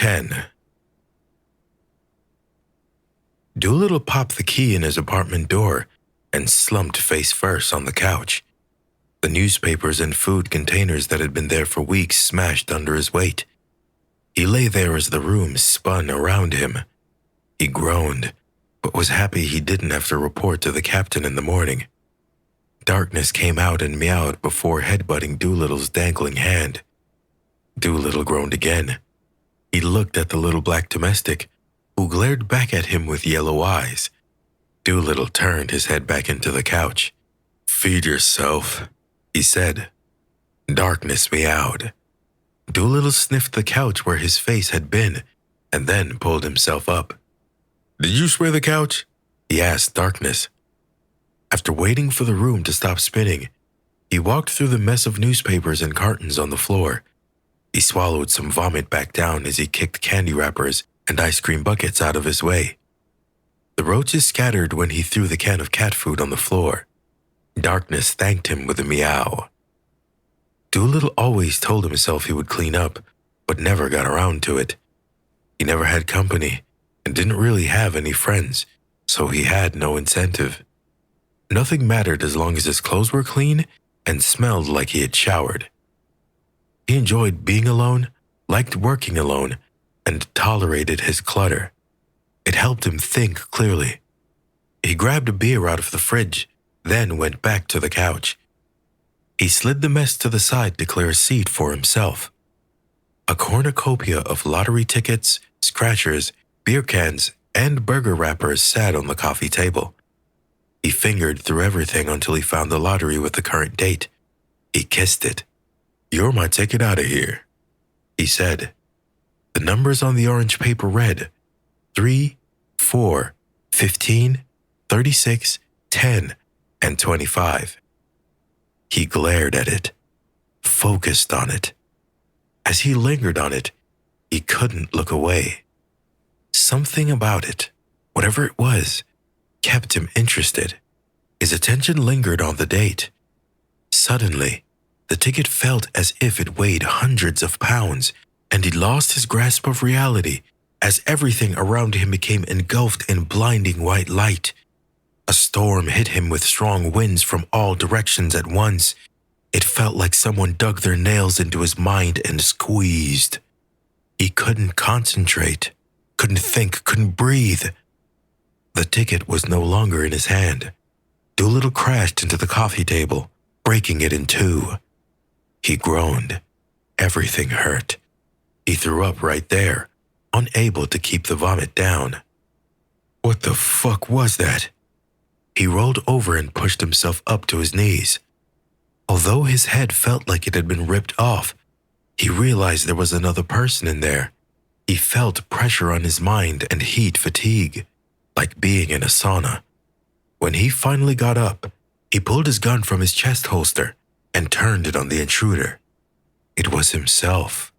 10. Doolittle popped the key in his apartment door and slumped face first on the couch. The newspapers and food containers that had been there for weeks smashed under his weight. He lay there as the room spun around him. He groaned, but was happy he didn't have to report to the captain in the morning. Darkness came out and meowed before headbutting Doolittle's dangling hand. Doolittle groaned again. He looked at the little black domestic, who glared back at him with yellow eyes. Doolittle turned his head back into the couch. "Feed yourself," he said. Darkness meowed. Doolittle sniffed the couch where his face had been, and then pulled himself up. "Did you spray the couch?" he asked Darkness. After waiting for the room to stop spinning, he walked through the mess of newspapers and cartons on the floor. He swallowed some vomit back down as he kicked candy wrappers and ice cream buckets out of his way. The roaches scattered when he threw the can of cat food on the floor. Darkness thanked him with a meow. Doolittle always told himself he would clean up, but never got around to it. He never had company and didn't really have any friends, so he had no incentive. Nothing mattered as long as his clothes were clean and smelled like he had showered. He enjoyed being alone, liked working alone, and tolerated his clutter. It helped him think clearly. He grabbed a beer out of the fridge, then went back to the couch. He slid the mess to the side to clear a seat for himself. A cornucopia of lottery tickets, scratchers, beer cans, and burger wrappers sat on the coffee table. He fingered through everything until he found the lottery with the current date. He kissed it. "You're my ticket out of here," he said. The numbers on the orange paper read 3, 4, 15, 36, 10, and 25. He glared at it, focused on it. As he lingered on it, he couldn't look away. Something about it, whatever it was, kept him interested. His attention lingered on the date. Suddenly, the ticket felt as if it weighed hundreds of pounds, and he lost his grasp of reality as everything around him became engulfed in blinding white light. A storm hit him with strong winds from all directions at once. It felt like someone dug their nails into his mind and squeezed. He couldn't concentrate, couldn't think, couldn't breathe. The ticket was no longer in his hand. Doolittle crashed into the coffee table, breaking it in two. He groaned. Everything hurt. He threw up right there, unable to keep the vomit down. What the fuck was that? He rolled over and pushed himself up to his knees. Although his head felt like it had been ripped off, he realized there was another person in there. He felt pressure on his mind and heat fatigue, like being in a sauna. When he finally got up, he pulled his gun from his chest holster and turned it on the intruder. It was himself.